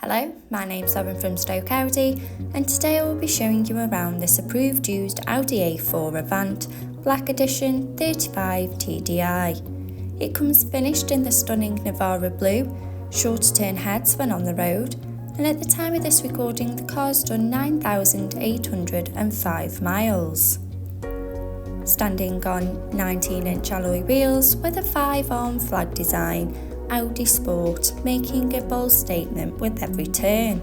Hello, my name's Lauren from Stoke Audi, and today I will be showing you around this approved used Audi A4 Avant Black Edition 35 TDI. It comes finished in the stunning Navarra Blue, sure to turn heads when on the road, and at the time of this recording the car's done 9,805 miles. Standing on 19-inch alloy wheels with a 5-arm flag design, Audi Sport, making a bold statement with every turn.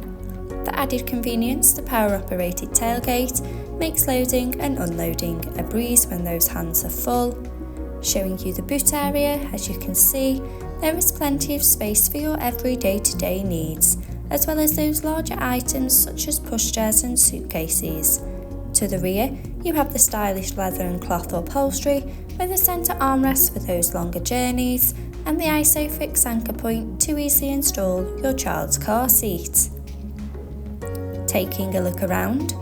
For added convenience, the power-operated tailgate makes loading and unloading a breeze when those hands are full. Showing you the boot area, as you can see, there is plenty of space for your every day-to-day needs, as well as those larger items such as pushchairs and suitcases. To the rear, you have the stylish leather and cloth upholstery with a centre armrest for those longer journeys, and the ISOFIX anchor point to easily install your child's car seat. Taking a look around,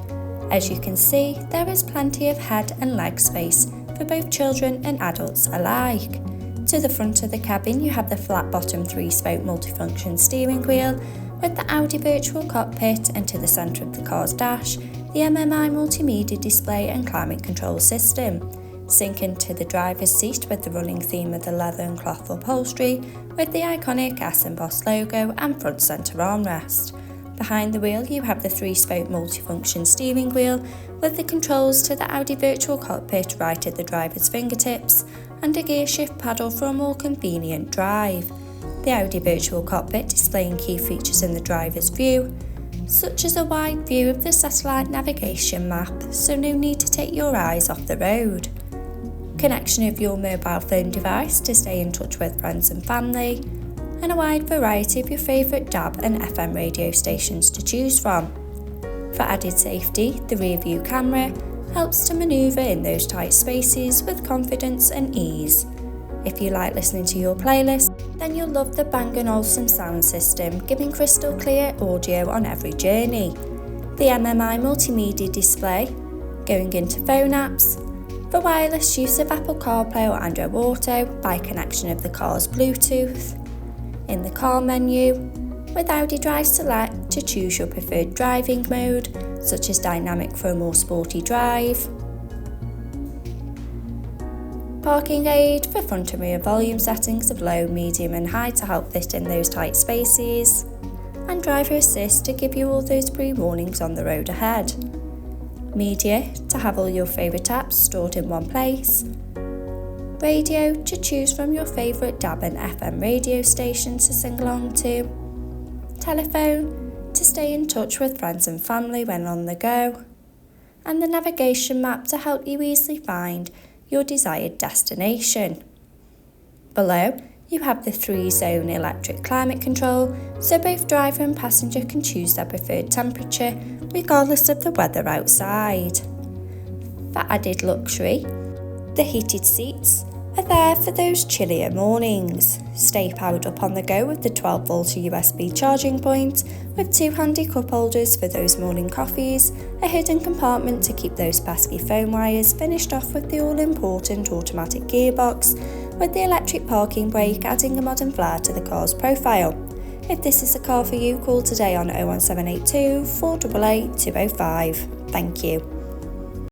as you can see, there is plenty of head and leg space for both children and adults alike. To the front of the cabin you have the flat bottom 3-spoke multifunction steering wheel with the Audi virtual cockpit, and to the centre of the car's dash the MMI multimedia display and climate control system. Sink into the driver's seat with the running theme of the leather and cloth upholstery with the iconic S embossed logo and front centre armrest. Behind the wheel you have the 3-spoke multifunction steering wheel with the controls to the Audi virtual cockpit right at the driver's fingertips and a gear shift paddle for a more convenient drive. The Audi virtual cockpit displaying key features in the driver's view, such as a wide view of the satellite navigation map, so no need to take your eyes off the road. Connection of your mobile phone device to stay in touch with friends and family, and a wide variety of your favourite DAB and FM radio stations to choose from. For added safety, the rear view camera helps to manoeuvre in those tight spaces with confidence and ease. If you like listening to your playlist, then you'll love the Bang & Olufsen sound system, giving crystal clear audio on every journey. The MMI multimedia display, going into phone apps, for wireless use of Apple CarPlay or Android Auto by connection of the car's Bluetooth. In the car menu, with Audi Drive Select to choose your preferred driving mode, such as dynamic for a more sporty drive. Parking aid for front and rear volume settings of low, medium and high to help fit in those tight spaces. And driver assist to give you all those pre-warnings on the road ahead. Media to have all your favourite apps stored in one place. Radio to choose from your favourite DAB and FM radio stations to sing along to. Telephone to stay in touch with friends and family when on the go. And the navigation map to help you easily find your desired destination. Below, you have the 3-zone electric climate control, so both driver and passenger can choose their preferred temperature regardless of the weather outside. For added luxury, the heated seats are there for those chillier mornings. Stay powered up on the go with the 12-volt USB charging point, with 2 handy cup holders for those morning coffees, a hidden compartment to keep those pesky phone wires, finished off with the all-important automatic gearbox, with the electric parking brake adding a modern flair to the car's profile. If this is a car for you, call today on 01782 488 205. Thank you.